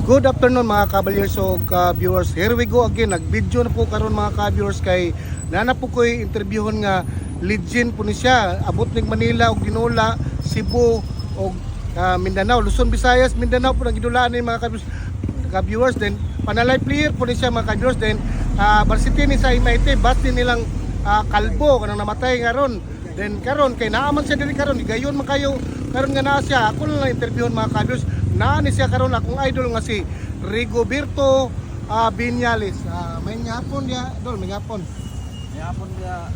Good afternoon mga ka-viewers o ka-viewers. Here we go again. Nag-video na po karon mga ka-viewers kay nana po ko'y interviewon nga legend po ni siya. Abot ng Manila o Ginola, Cebu o Mindanao, Luzon, Visayas, Mindanao po nagidulaan ni mga ka-viewers. Then panalay player po ni siya mga ka-viewers. Then varsity ni sa MIT, basti nilang kalbo kanang namatay karon. Then karon kay naaman siya diri karon, gayon man kayo karon nga naa siya. Ako lang interviewon mga ka-viewers. Naani siya karon akong idol nga si Rigoberto Viñales. May ngapon dia, dol, may ngapon. May hapon dia.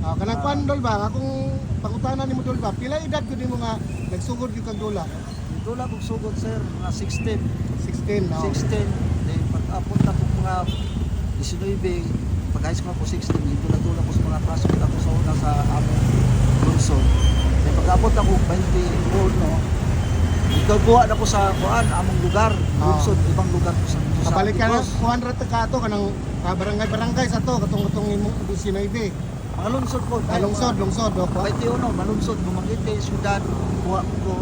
Kanang pan dol ba akong pangutanan nimo dol ba? Pila edad gud nimo nga nagsugod gyud kag dola? Dula kong sugod sir, mga 16. 16 no. 16. Then pag-apon na ko mga 19, pag high school ako 16, dula ko sa mga classmate ako sa una sa among Luzon. Then pag-apon ako 20 no. Gagawa na ko sa kuan among lugar, Luzon, ibang lugar ko sa Kabalik ka na, Negros. kuhan rata ka ato kanang barangay sa to katong imong 19. Malungsod ko. Lungsod do. Kahit yun, malungsod, Bumangiti, Syudad, kuha ko.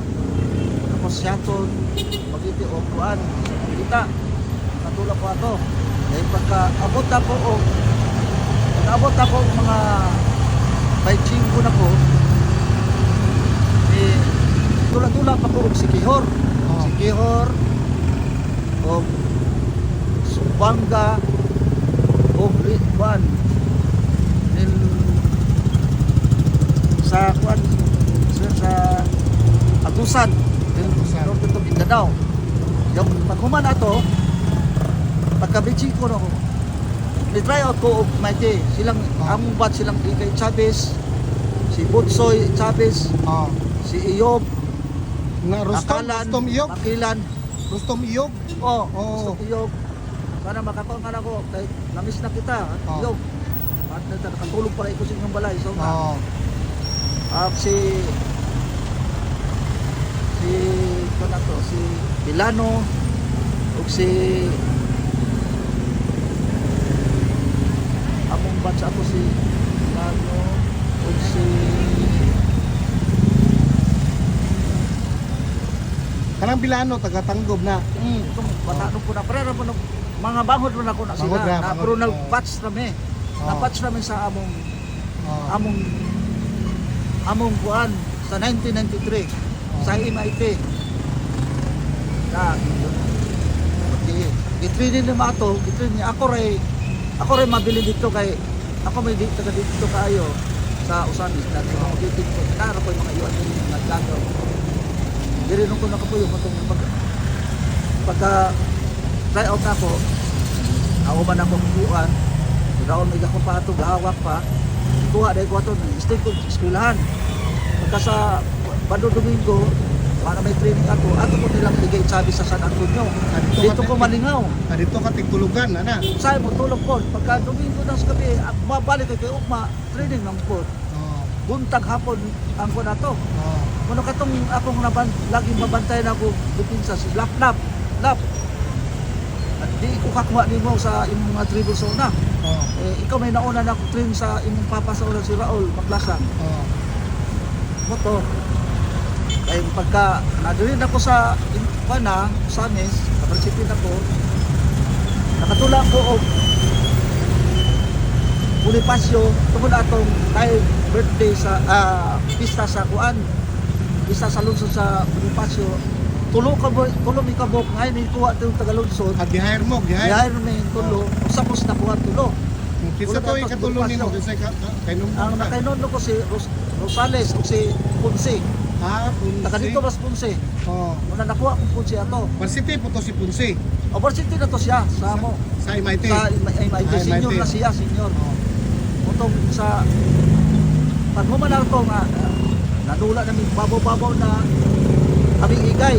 Tapos Siaton, Magiti, o kuan, kita. Katulad ko ato. Dahil pagka-abot ako mga 25 na ko, eh, tula-tula pa ko og Sikihor. Sikihor, o Sumbanga, o kuan. Then, sa kuan sa Agusan norte to Mindanao yung paghuman ato pagka-beaching ko na ko ni-try out ko og Maite silang among batch silang Ikay Chavez si Butsoy Chavez si Iyob Na Rustom Iyog. Makilan Rustom Iyog. Rustom Iyog para makakaon ka na ko kahit namiss na kita Iyog at nakatulog pala ko sa inyong balay so si Milano ug si among batch ako si Milano ug si Kanang Bilano taga-Tanggob na. itong bata nung kuna pero mga bangod ron ako na sila na pero nag-batch kami na-batch namin sa among kuan sa 1993 sa MIT na gitraining naman ato gitraining ako ray mabili dito kay ako may taga dito kaayo sa Usamis dati ako dito ko na ko yung mga iwan din nga naglangaw diri nung ko nakapuyo patong pagka try out ako man ako kuan daon may ako pa ato gahawak pa kuha dahil ko ato stay ko eskwelahan pagka sa Bado Domingo para may training ato ko nilang bigay sabi sa San Antonio dito ko malingaw Dito ka tigtulugan ana. say mo tulog ko pagka Domingo na sa gabi mabalik kay ugma training ng po buntag hapon ang ko na to kuno katong akong laging mabantay na ako dipinsa si lap at di ko kakuha nimo sa imong mga tribo zona ikaw may nauna na ako train sa imong papa sa una si Raul Maglasang moto ay pagka nadulin ako sa Pana, Samis, kaparsipin ako nakatula ko og Bonifacio tungod atong kay birthday sa pista sa kuan pista sa lungsod sa Bonifacio tulo mi kabok ngayon ni kuha tong taga lungsod Gihire mo. mi tulo usapos na kuha tulo Kinsa to ikatulo nimo kinsa kay nung ang nakainuno ko si Rosales ug si Ponce taga dito Punse. mas Ponce muna nakuha kong Ponce ato Varsity po to si Punse University na to siya sa mo sa MIT. sa MIT senior na siya senior utong sa paghuman na ito nga nadula namin babaw na aming igay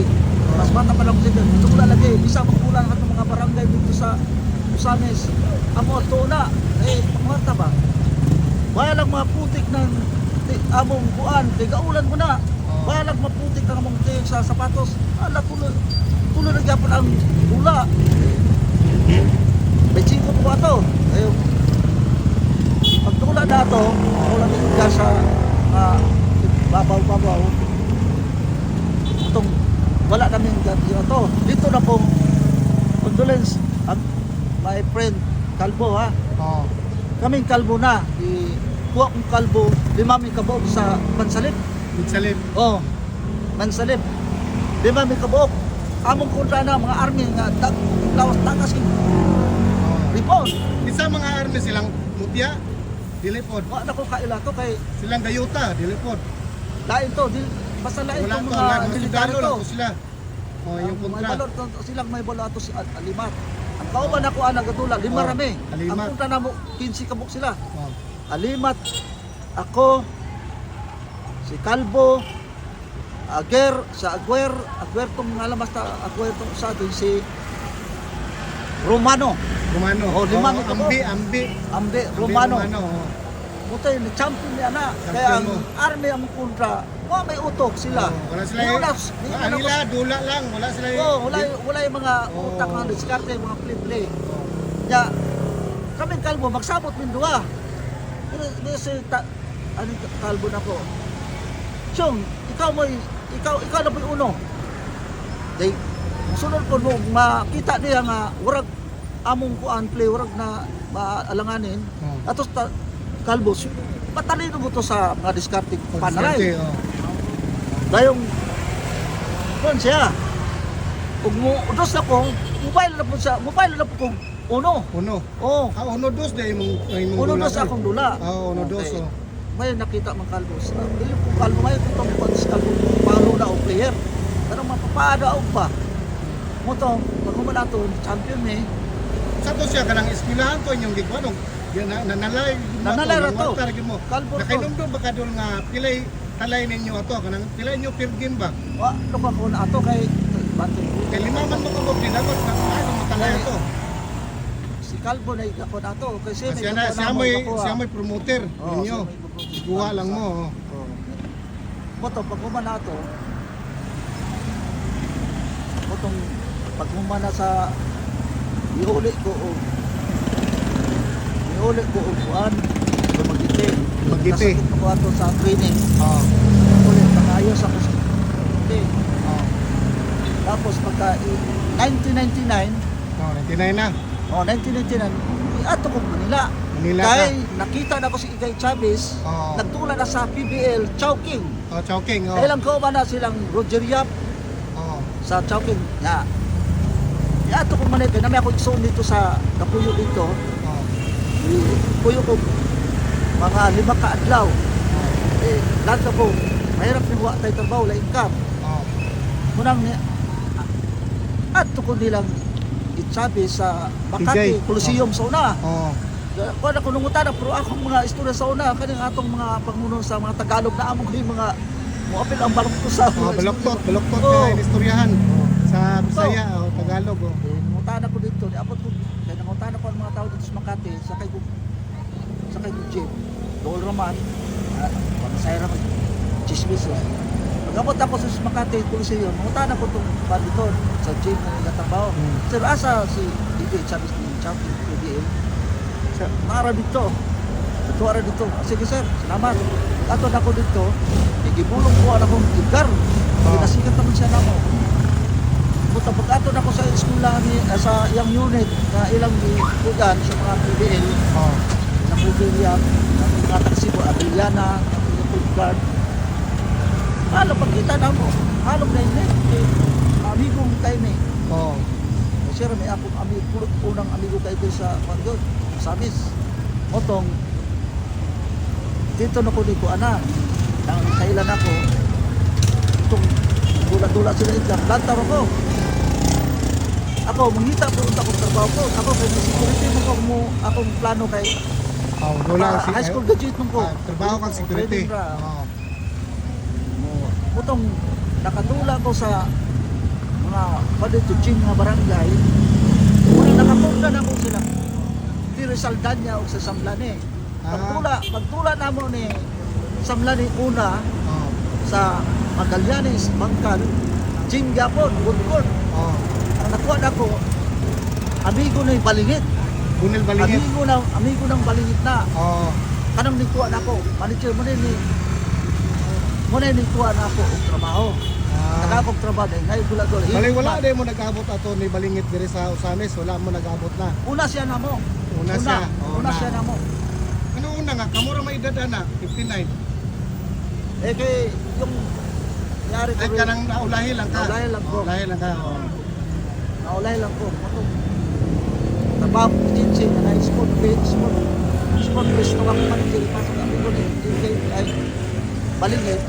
mas bata pa lang sila ito ko lagi bisa magkulang at mga barangay dito sa Usamis amo ito na pangwarta ba bayalang mga putik ng among kuan kay gaulan mo na bayalang maputik ng among sa sapatos ala tulo na gyapon ang bula may chiko po ato ayo pagtula na ito wala din sa babaw itong wala kaming gabi to dito na pong my friend Kalbo ha. Oh. Kaming kalbo na. Kuha kong kalbo, 5 mi kabuok sa Mansalip. Minsalip. Oh, Mansalip. 5 mi kabuok. Among kontra na mga army nga lawas takas king Oh. report. Isa mga army silang mutya, dili pod. Wa na ko kaila to kay Silang gayuta, dili pod. lain to, basta lain Wala to to, mga wala mga military sundalo to. lang to sila. Oh, yung May kontra. balor to, silang may balor ato si Alimat. Ang kauban ako ana gadula, 5 Oh, rami. Alimat. Ang punta namo 15 kabuk sila. Oh. Alimat, ako, si Kalbo, Aguer tong alamas ta, Aguer tong sa atin si Romano, Romano. Oh, lima mi kabuk. Ambi. Amde, Romano. Oh. Mutay ni champion niya na. Kaya ang mo. army ang kontra, wala may utok sila. Oh, wala sila. Di Ah, na- nila dula lang, wala sila. wala yung mga Oh. utak na diskarte, mga play-play. Oh. Ya, kaming kalbo, magsabot min duwa. Pero si kalbo na ko. Chong, ikaw na po yung uno. Day, sunod ko nung makita niya nga, warag among kuan play, warag na maalanganin. Oh. Atos kalbo, patalino mo to sa mga diskarte panalay. Oh. Dayong kon siya. Ug mo udos na ko, mobile na po kong uno. Uno. Oh, Ah, uno dos dahil mong uno dula dos ka. akong dula. Oh, uno dos. Okay. Oh. May nakita man kalbo. Dili ko kalbo may kung kalbo palo na og player. Pero mapapaada og pa. Mo to, pag humana to champion eh. Sa to siya kanang eskwelahan to inyong gigwanong. Nanalay Nanalay ra to. mo. Kalbo to. Nakainumdum ba kadol nga pilay talay ninyo ato kanang pilay nyo per game ba? Wa no pa ko na ato kay bante. Kay lima man mo ko dinagot na ano mo talay ato. Si Kalbo na ako na to kasi Siya may promoter ninyo. Kuha lang mo. Oh. Moto pag humana to. Motong pag humana sa iuli ko kuan magiti. Magiti. Nasakit ko ato sa training. Oh. Ulit pangayos ako sa okay. Oh. Tapos pagka 1999, Oh, 99 na. 1999, ato ko Manila. Manila Kaya nakita na ko si Igay Chavez, Oo. nagtula na sa PBL Chowking. Oh, Chowking. Oh. Kailan ko ba na silang Roger Yap Oh. sa Chowking? Ya. Ya ato ko Manila, kaya namin ako igsoon dito sa Kapuyo dito. Oh. Puyo ko mga 5 ka adlaw. Eh, lahat na po, mahirap ni huwa tayo trabaho, laing kap. Oh. Munang ni ato ko nilang itsabi sa Makati Igay. Coliseum sa una. Oh. Kung ako nungutan pero akong mga istorya sa una kaning atong mga panguno sa mga Tagalog na among mga muapil ang baloktot sa Oh, baloktot Oo. na istoryahan sa Bisaya o Tagalog. Oh. Nangutan ako dito, niabot ko kaya nangutan ako ang mga tao dito sa Makati, sakay ko jeep. Dol Roman, pag-saya naman chismis. Pag-abot ako sa Makati Coliseum, nangutan ako itong baliton sa jeep na nagtatrabaho. Sir, asa si Igay Chavez ni Champion PBL? Sir, nara dito. Natuara dito. Sige sir, salamat. Ato na ko dito, igibulong ko ang akong igar. Pinasikat naman siya namo. Buta pag ato na ko sa eskwela ni sa iyang unit na ilang kuyan sa mga PBL, Oh. na Bubilia, na mga taxi ko, Abiliana, na food guard. Halo, pagkita na mo, halong na yun eh. Amigong kayo eh. Oh. Sir, may akong amigo, unang amigo kayo sa Pandon, Samis. Motong, dito na ko ni ko ana, ang kailan ako, itong dula-dula sila ilang, lantaro ko. Ako, mangita po akong trabaho ko. Ako, kay security mo akong plano kay Oh, wala si high school graduate mo ko. trabaho kang security. Training ra. Oh. Putong nakatula ko sa mga padituching nga barangay. Wala nakapunta na ko sila. Di Rizaldan niya o sa Samlani. Pagtula na mo ni Samlani una Oh. sa Magallanes, Bangkal, Jinggapon, Woodcourt. Oh. Ang nakuha na ko, amigo na yung balingit. Bunil balingit. Amigo ng balingit na. Oh. Kanang nikuha na ko, manager mo na ni kuha na ako og trabaho. Nagabog trabaho din. Ngayon dula-dula. Bali wala din mo nag-abot ato ni balingit diri sa Usamis, wala mo nag-abot na. Una siya na mo. Una siya. Una siya na mo. Ano una nga kamura may edad ana 59. Eh kay yung yari ko Ay rin. kanang naulahi lang ka. Naulahi lang ko. Naulahi lang ka. Oh. Naulay lang ko. Ako. Trabaho ko agency na sport base ko ako manager. Pasok kami ko ni ay balingit.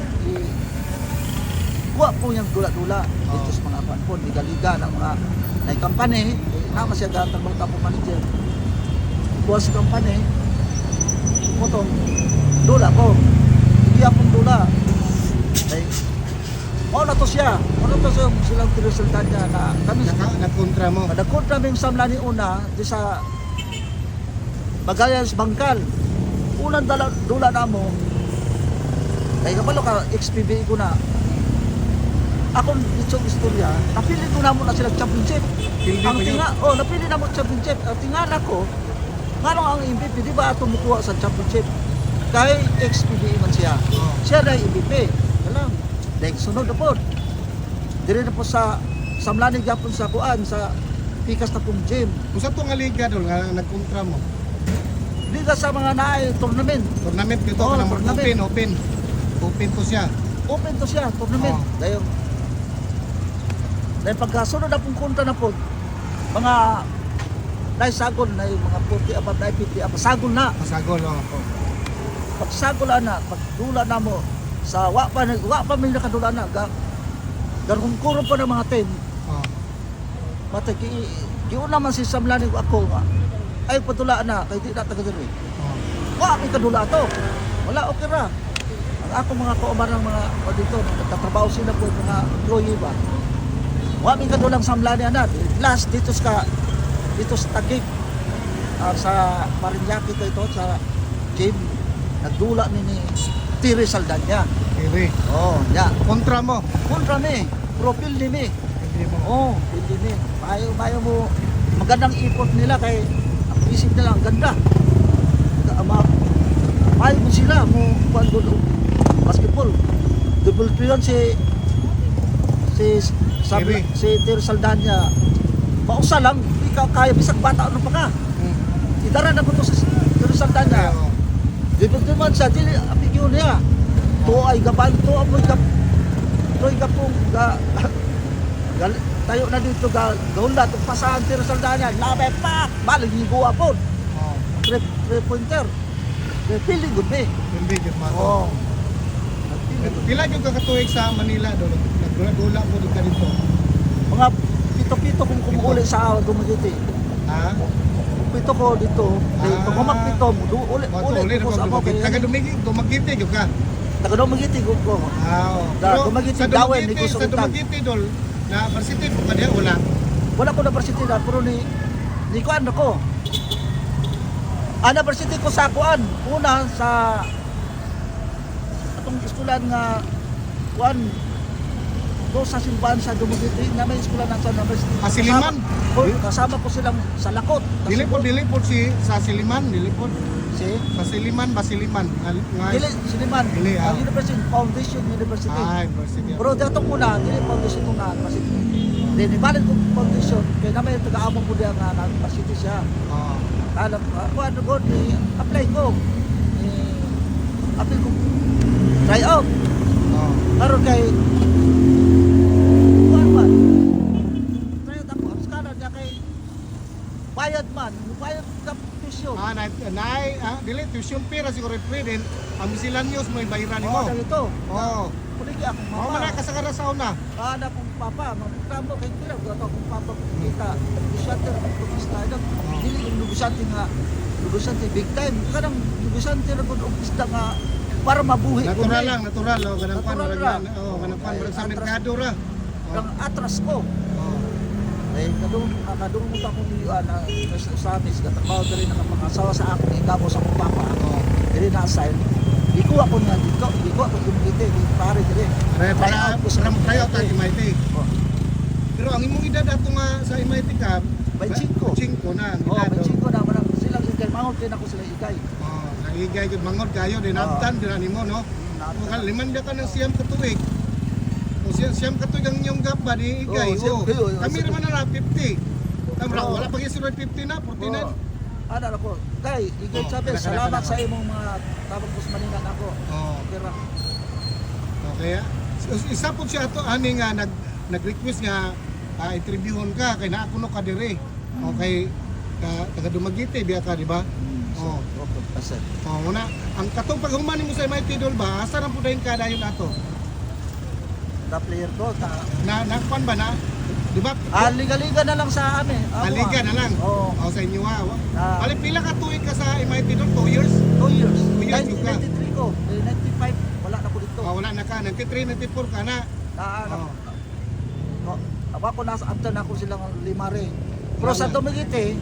Kuha po niyang dula-dula. Dito sa mga pan po, liga-liga ng mga company. Nama siya gatang mga tapo manager. Kuha sa company. Motong dula ko. Hindi akong dula. Ay, na to siya. Silang tinusultan niya na kami Nagkontra mo. nagkontra kaming samla ni una di sa Magallanes Bangkal. Unang dula na mo. Kaya kapalo ka, XPB ko na. Ako dito istorya, napili ko na mo na sila championship. Napili na mo championship. Ang tingala ko, ngano ang MVP, di ba tumukuha sa championship? Kay XPB man siya. Siya na yung MVP. Alam, dahil sunod na po. Dire na po sa samlani gapon sa kuan sa pikas na pong gym. Usa to nga liga dol nga nagkontra mo. Liga sa mga naay tournament. Tournament dito Oo, ka nang tournament. open. Open to siya. Open to siya, tournament. Dahil pagkasunod na pong kontra na po, mga naisagol na yung mga 40 above, 50 above, sagol na. Masagol oh. Pag sagol na, pag dula na mo, sa wa pa may nakadula na, ganun kurong pa ng mga team, Oh. matay, giun naman si Samlani ako, ay patula na, kaya di na taga diri. Oh. Wa, may kadula to. Wala, okay ra. Ang ako mga kauban ng mga dito, nagtatrabaho sila po, mga employee ba. Wa, may kadulang Samlani na. Last, dito sa Taguig, sa Parañaque ko ito, sa gym, nagdula ni Tiri Saldanya. Iri. Oh, ya. Kontra mo. Kontra mi, profil ni mi. Hindi mo. Oh, hindi mi. Mayo mo, magandang ipot nila kay ang isip nila ang ganda. Mayo mo sila mo kuan gulo basketball. Double yun si Tiri. Tiri Saldanya. Mausa lang, ikaw kaya bisag bata ano pa ka. Idara na ko to sa Tiri Saldanya. Oh. Dito naman siya, dili apigyo niya. To ay gaban, to amoy pong tayo na dito gaula itong pasahan Tiri Saldanya. Labe pa, balig higo ako. Oh. 3-pointer. Feeling good me. Hindi gid mo. Oh. Pila yung kakatuig sa Manila dol. Nagdula mo dito. Mga pito-pito kung kumuuli sa Dumaguete. Ha? Pito ko dito. Pag mamagpito, ulit ko sa ako. Taga Dumaguete gyud ka. Taga Dumaguete ko. Ah. Dumaguete Dawen ni gusto sa ko. Dumaguete dol na varsity pa diha wala. Wala ko na varsity na, pero ni kuan ako. Ana varsity ko sa kuan. Una sa atong eskwelahan nga kuan do sa simbahan sa Dumaguete na may eskwelahan na sa university. Siliman? Kasama ko silang sa Lakot. Dili po si sa Siliman, dili po. Si Sa Siliman, Basiliman. Dili Siliman. Dili, Ang University Foundation University. University. Pero dato ko na dili foundation ko na university. Then ibalik ko foundation kay na may taga-amo ko diya nga na university siya. Oo. Alam ko ano ko ni apply ko. Apply ko try out. Oo. Karon kay kuan man. Try out ako ang skala niya kay bayad man, bayad ka tuition. Dili tuition fee ra siguro free din. Ang miscellaneous mo ibayran Oh, nimo. dito. Oo. Kuligi ako Mao man mama. ka sa sa una. Ana kong papa, magreklamo kay tira ko akong papa kita. Negosyante ra ko pista daw. Dili yung negosyante big time. Kanang negosyante ra ko og pista nga para mabuhi ko. Natural lang, natural oh, ganang pan Natural ra. lang. Oh, ganang pan ra sa Atras. merkado ra. Ang atras ko. Oo. Eh kadung mo ta kong na Usamis katrabaho diri na mga sa ako igabo sa akong papa. Oo. Diri na assign. Di ko ako kumite, di pare diri. Para sa tryout at MIT. Oh, Pero ang imong edad ato nga sa MIT ka, 25. 25 na ang oh, edad. may chiko na man sila igay mangod kay nako sila igay. Oh, nahigay gud mangod kayo din abtan din nimo no. Kung liman ka ng siyam ka tuig. Kung siyam katugang yung gap ba ni Igay? Oo, Oh, siyam- kami naman na 50. Kamra, Oo. wala pa yung 50 na, 49. Ano ako, kay, Igay Oo, Chavez, kana- salamat kana- sa imong mga tabang kusmaningan ako. Oh, Pero, okay. Isa po siya ato ani nga nag-request nga interviewon ka kay naa kuno ka dire. Okay, taga Dumaguete biya ka, di ba? Oo. okay, pasal. Oh, una, ang katong paghuman mo sa MIT Idol ba, asa ra po dayon ka dayon ato? The player ko, Nakpan ba na? Di ba? liga-liga na lang sa amin. Aliga na lang. Oo. Oh, sa inyo ha. Ah. Bali pila ka tuig ka sa MIT Idol? 2 years? 2 years. 2 years yung ka. 1993 ko. 95, wala na ko dito. Oh, wala na ka. 93, 94 ka na. Ano, Oh. ako nasa after na ako silang limare. Pero sa Dumaguete,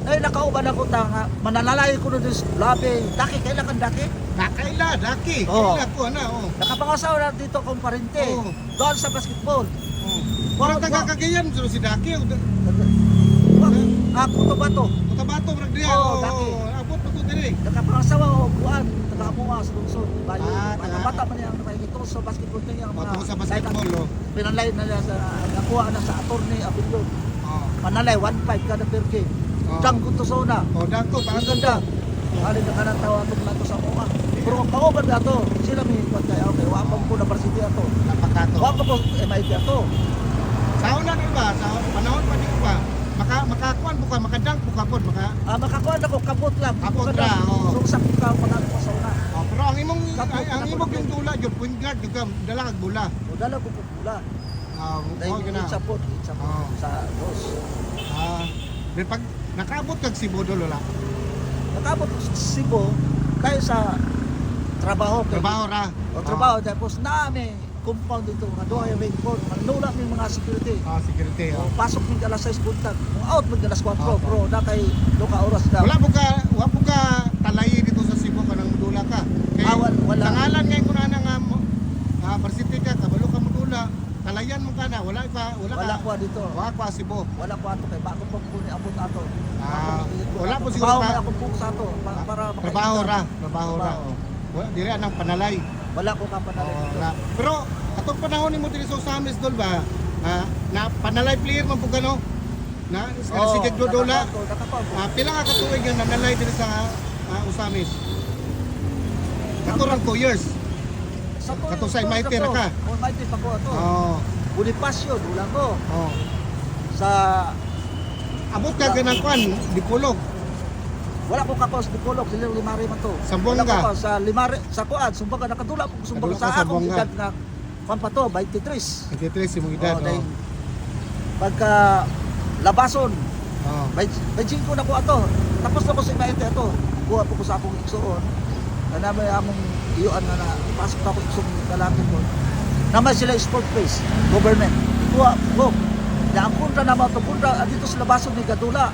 ay nakauban ako tanga, manalalay ko na din labi. Daki, kailan kang daki? Nakaila, daki. Oo. Kaila ko na. Oh. Nakapangasawa na dito akong parente. Oo. Doon sa basketball. Oh. Parang taga Cagayan so si Daki. Ako to ba to? Cotabato brad diya. Oo, Oh, Daki. abot pa to dire. Nakapangasawa o buwan. Nakamunga sa lungsod. Bayo, taga- bata man niya ang nakikita sa basketball niya. Ang Tungkol sa basketball, oh. Pinalay na niya sa, nakuha na sa attorney Abilion. Oh. Manalay, 1-5 kada per game. Oo. Dang ko to zona. Oh, dako Ang basta ganda. Hari na kanang tawa ito na to sa mga. Pero ang kauban na to, sila may ikot kaya, okay, wapang ko na varsity ato. napakato. Wapang ko MIT ato. Sa una din ba? Sa panahon pa din ba? Makakuan buka, makadang buka pod, maka. Makakuha na ko kabot lang. Kabot Kada, ra, oo. So sa kita panalo ko sa una. Oh, pero ang imong Kapot, ang kapot. imong yung dula jud point guard jud ka dala kag bola. O dala ko pula. Oh, Dahil gina. sa pot, Oo. sa dos. Then pag nakaabot kag si Bodol wala. Nakabot ko sa Cebu kaya sa trabaho. Trabaho ra. O trabaho. Tapos namin compound dito. Mga doha yung rainfall. Manula may mga security. Security. O, Oh. pasok ng alas 6 buntag. Kung out mo alas 4, Oo. bro, natay doka oras na. Wala mo ka talayi dito sa Cebu kanang dula ka. Kay Wala. Tangalan ngay kuna na nga mo. Varsity ka kabalo ka mo dula. Talayan mo ka na, wala Wala ka. ko dito. Wala pa Cebu. Wala ko ato kay bago pa po ni abot ato. Wala po siguro Trabaho ka. man akong buko sa ato para Trabaho ra, trabaho ra. Wala dire anang panalay. Wala ko ka panalay Oo, dito. wala. Pero atong panahon nimo diri sa Usamis dol ba? Na panalay player man pug ano? Na si Jegdo Dola. Nakapago. Pila ka katuig nga nanalay diri sa Usamis? Katurang 2 years. Kato sa MIT na ka? O MIT pa ko ato. Oo. Bonifacio, dula ko. Oo. Sa Abot ka ganang kwan, dipulog. wala ko kapos di Polok, sila limari man to. Sambuanga. Wala ko pa sa limari, sa kuan, Sumbaga nakadula po Sumbaga Kadula ka sa sa akong Sambuanga. edad na kwan pa to, 23. 23 imong edad. Oo, dahil Oo. pagka labason, Oo. may 5 na ko ato. Tapos na ko sa MIT ato. Kuha po ko sa akong igsuon. Na naman among iyuan na pasok pa ako igsong kalapit ko. Naman sila sport place, government. Kuha ko. Na ang punta naman to, punta dito sa labason ni Gadula.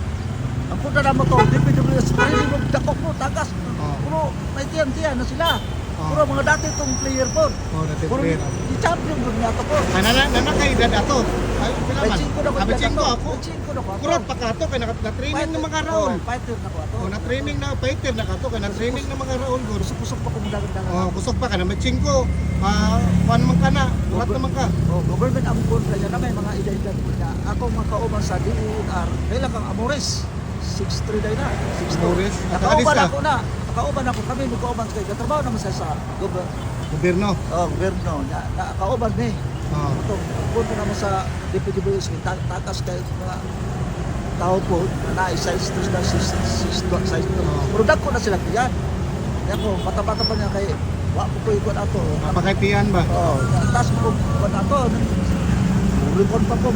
Ang punta naman to, DPWS, hindi mo dakok mo, tagas. Puro may tiyan-tiyan na sila. Puro mga dati itong player po. Oh, dati Puro player. i-champion ko niya to po. Nanakay edad ato. Ay, pila May man? 5 na ko. May 5 ako. May 5 na ko ato. Kurot pa ka to kay na-training ng mga raol. Fighter na ko ato. Oh, na-training na fighter na ka to kay na-training ng mga raol guro. Kusok-kusok pa ko mong dagan-dagan. Oh, kusog pa ka na may 5. Kuan man ka na, urat naman ka. Oh, government ang kontra niya na may mga edad-edad po niya. Ako mga kauban sa DENR, kailan kang Amores, 6'3 day na. 6'2. Amores? Nakauban Nakaalis ako na. Nakauban ako kami, magkauban sa kayo. Katrabaho naman sa Gobyerno. gobyerno. Nakauban ni. Oh. Ito, punta naman sa DPWS, tatas kayo mga tao po na size 2 na size 2. Pero dagko na sila diyan. Kaya ko, mata-mata pa niya kay wa po ko ikot ato. Mapakaipian ba? Oh, taas mo ko ato. Record pa ko.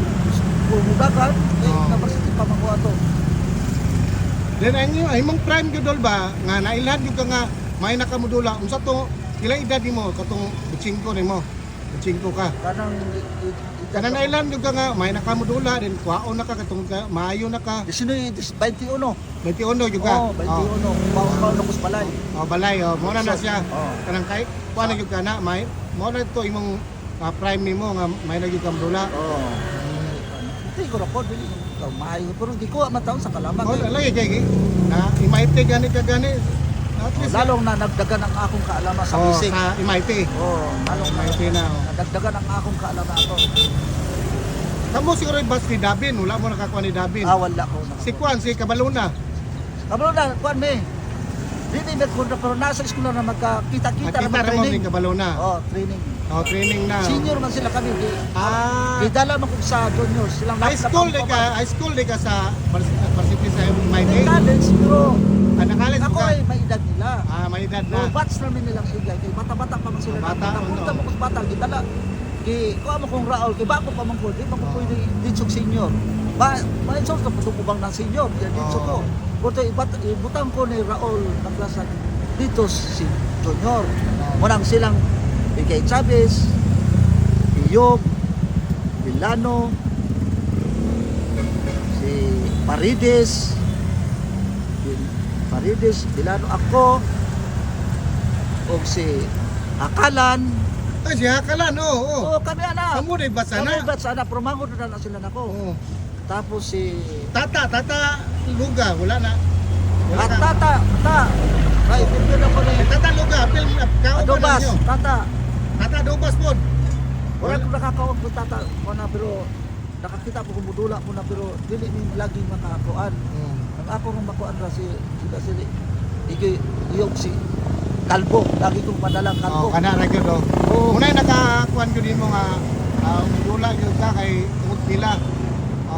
Pumudagan, Oo. na-varsity pa man ko ato. Then ay mong prime gyud ba nga nailhan gyud ka nga may nakamudula unsa to pila edad nimo katong 5 nimo 5 ka kana nailhan gyud ka nga may nakamudula din kwaon na ka katong maayo na ka 21. 21 gyud ka Oh, 21. Bawa ko sa balay. balay mo na siya Oo. kanang kay kuan na gyud ka na may mo na to imong prime nimo nga may na gyud ka mudula Oh. Hindi ko record dili ko maayo pero di ko mataon sa Kalabang. oh lagi kay na imaite gani ka gani At least, Lalong na nagdagan ang akong kaalaman sa oh, bisig. sa MIT. Lalong na MIT na. Oh. nadagdagan ang akong kaalaman ato. Kamo siguro yung bus ni Davin, wala mo nakakuha ni Davin. Wala ko. Si Kwan, si Cabaluna. Kabalo na, kuan me. Dili met ko pero nasa eskwela na magkakita-kita na Nakita na mo ni training. Cabaluna. Training. Training na. Senior man sila kami. Ah, Gidala man ko sa junior. Silang high school di ka sa varsity sa MIT. College siguro. Nakalis Ako ka. ay may edad nila. May edad No, na. batch namin nilang sila. Kay bata-bata pa man sila. Bata, Napunta ano? mo ko sa bata. Gidala. Kuha mo kong Raul. Kay bako pa man ko. Di pa ko pwede dito senior. Ma-insult ka po bang ng senior. Dito ko. Buto ibutang ko ni Raul ng klasan dito si junior. Munang silang Ikay Chavez, Iyog, Villano, si Parides, Villano ako, o si Akalan. Ay, si Hakalan, oo. Kami ana. Kamu na iba sana. Kami ba sana promangod na sila nako. Oo. Tapos si Tata Luga, wala na. Wala na. Tata. Ay, pinto na ko ni Tata Luga, film kauban na Adobas, nyo. Tata. Tata Adobas po. Wala ko nakakaon ko Tata ko na pero nakakita ko kumudula ko na pero dili ni lagi makakuan. Ang ako ng makuan ra si iyog si Kalbo, lagi kong padalang Kalbo. Kana ra gyud. Oo. Unay nakakuan gyud nimo nga dula gyud ka kay tungod nila.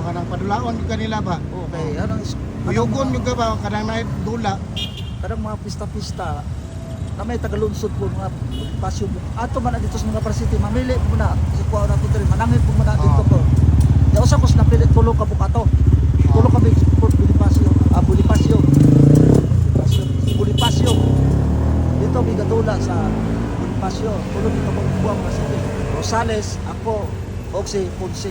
Kanang padulaon gyud kanila ba? Okay, anong Uyugon gyud ka ba kanang naay dula. kadang mga pista-pista na may tagalunsod po mga pasyo mo. Ato man na dito sa mga parasiti, mamili po muna. Kasi kuha na po dito, manangin po muna dito po. Kaya usa ko sa napilit, tulong ka po kato. Tulong kami po Bonifacio. Dito may gadula sa Bonifacio. Tulong dito po buwang parasiti. Rosales, ako, Oxy, Ponce.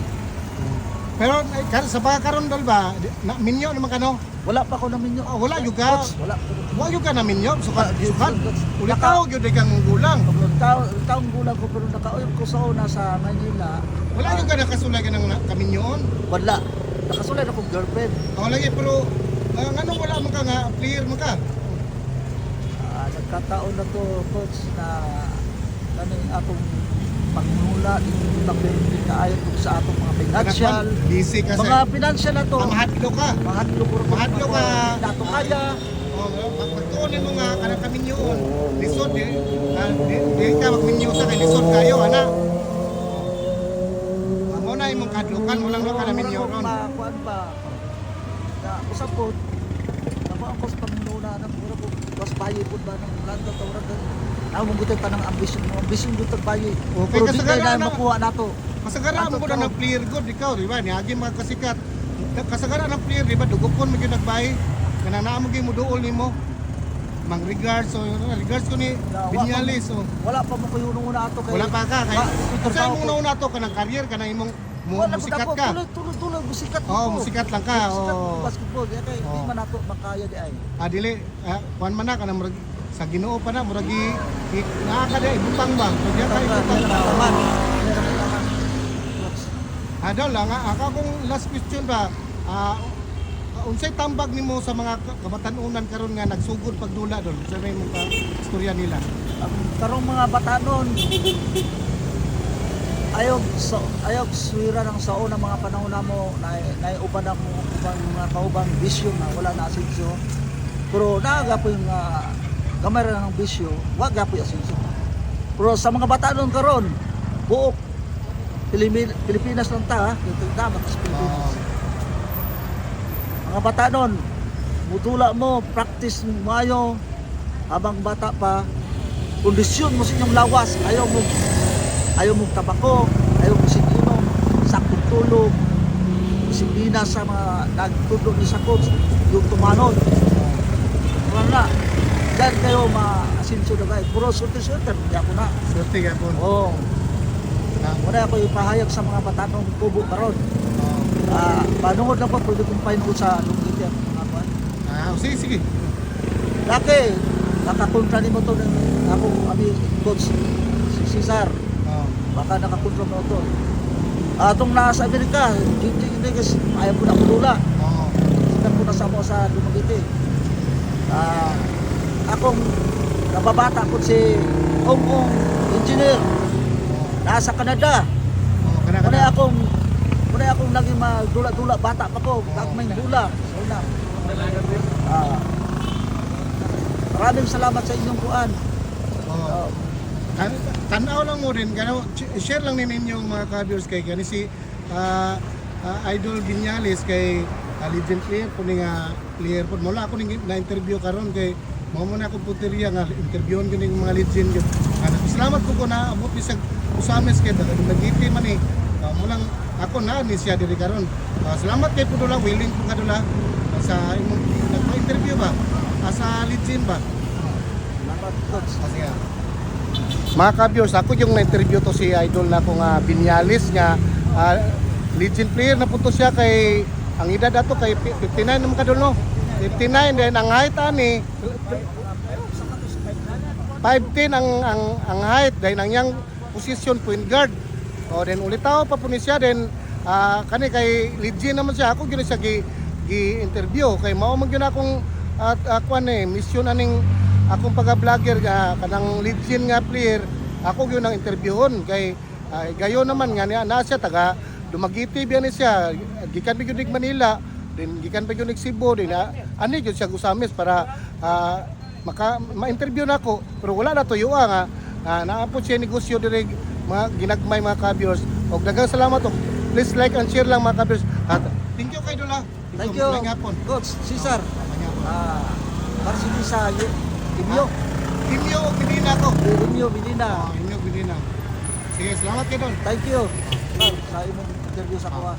Pero sa pagkaron dol ba, minyo naman kano? Wala pa ko namin yun. Wala yung ka. Wala. Wa gyud ka na minyo, sukat. Uli Naka- tao gyud kang gulang. Taong gulang ko pero nakauyog ko sa una sa Manila. Wala gyud ka nakasulay ka ng kaminyoon. Wala. Nakasulay akong girlfriend. Lagi pero ngano wala man ka nga player man ka. Nagkataon na to, coach, na kami akong pagmula dito kaayon ko sa atong mga financial. Busy kasi. Mga financial na to. Mahadlo ka. Mahadlo ko rin. Mahadlo ka. Dato kaya. Pagtuunin mo nga kanang kaminyoon. Lisod di ka magminyo sa kay lisod kayo ana. Amo na imong kadlukan mo lang ka na minyo ron. Kuan ba? Na usap ko. Nako ang sa panguna ng puro ko was bayi pud ba ng lando tawran ka. Ako mong gutay pa ng ambisyon mo. Ambisyon gutay bayi. Okay, Pero di kasagaran na na. makuha nato. Kasagaran mo na ng player good ikaw, di ba? Niagi mga kasikat. Kasagaran ng player, di ba? Dugupon mo gyud nagbayi. Kanang naa mo gyud mo duol nimo. Mang regards regards ko ni Viñales Wala pa mo kuyo una ato kay. wala pa ka kay. Kasi trabaho imong nauna to kanang career kanang imong Wala musikat ka. Tuloy musikat. Musikat lang ka. Basketball kaya kay di man nato makaya di ay. Dili kuan man na kanang murag sa Ginoo pa na murag naa ka di butang ba? Diya ka ibutang. Daw lang ako kung last question ba unsay tambag nimo sa mga kabatanunan karon nga nagsugod pagdula dol sa may mga istorya nila. Ang karong mga batanon ayog suwira ng sao ng mga panahon namo na uban ako ubang mga kaubang bisyo na wala na asensyo. Pero naaga po yung gamay ra ng bisyo, wag po yung asensyo. Pero sa mga batanon karon buok Pilipinas lang ta, dito dapat sa Pilipinas. Mga bata nun, mutula mo, practice mo mayo, habang bata pa, kondisyon mo sa inyong lawas, ayaw mo tabako, ayaw mo siginom, sakot tulog, disiplina sa mga nagtudlo ni sakot, yung tumanon. Wala, dahil kayo ma-asinsyo na kayo, puro swerte-swerte, hindi ako na. Swerte ka po. Oo. Muna ako ipahayag sa mga batanong tubo karon. Panungod lang po, pwede kong pahinungod sa lungit yan. Sige. Laki, nakakontra ni mo to ng akong coach, si Cesar. Baka nakakontra mo to. Itong nasa Amerika, hindi kasi ayaw po na kulula. Sinan po na sa mo sa Dumaguete. akong nababata po si Ong engineer nasa Canada. Kana Muna akong naging madula-dula bata pa ko, may dula. So na. Maraming salamat sa inyong kuan. Oh. Tanaw lang mo rin, share lang ninyo mga ka-viewers kay gani si Idol Viñales kay legend player po nga player po. Mula ako ning na-interview karon kay mao man ako puteriya nga interviewon ko ning mga legend gyud. Salamat ko na abot bisag usames kay nagiti man ni mulang ako na ni siya diri karon. Salamat kay Pudula, willing po kadula sa imong nagpa-interview ba sa legend ba. Salamat coach. Sige. Mga ka-viewers, ako yung na-interview to si Idol na akong Viñales nga legend player na po to siya kay ang edad ato kay 59 naman kadol no. 59 then ang height ani 5'10 ang height dahil ang yang position point guard. O then ulitaw pa po ni siya then kani kay legend naman siya ako gyud siya gi-interview kay mao man gyud akong kuan mission aning akong pagka-vlogger kanang legend nga player ako gyud nang interviewon kay gayo naman nga na siya taga Dumagiti biya ni siya gikan pa gyud ning Manila then gikan pa gyud ning Cebu din ani gyud siya gusamis para ma-interview nako pero wala na tuyo nga naapod siya negosyo diri mga ginagmay mga ka-viewers og daghang salamat og please like and share lang mga ka-viewers at thank you kay Dula. Thank you. Coach Cesar. Para sa Imyo og Binina ko. Imyo Binina. Imyo Binina. Sige, salamat kay Don. Thank you. Sa imong interview sa kuha.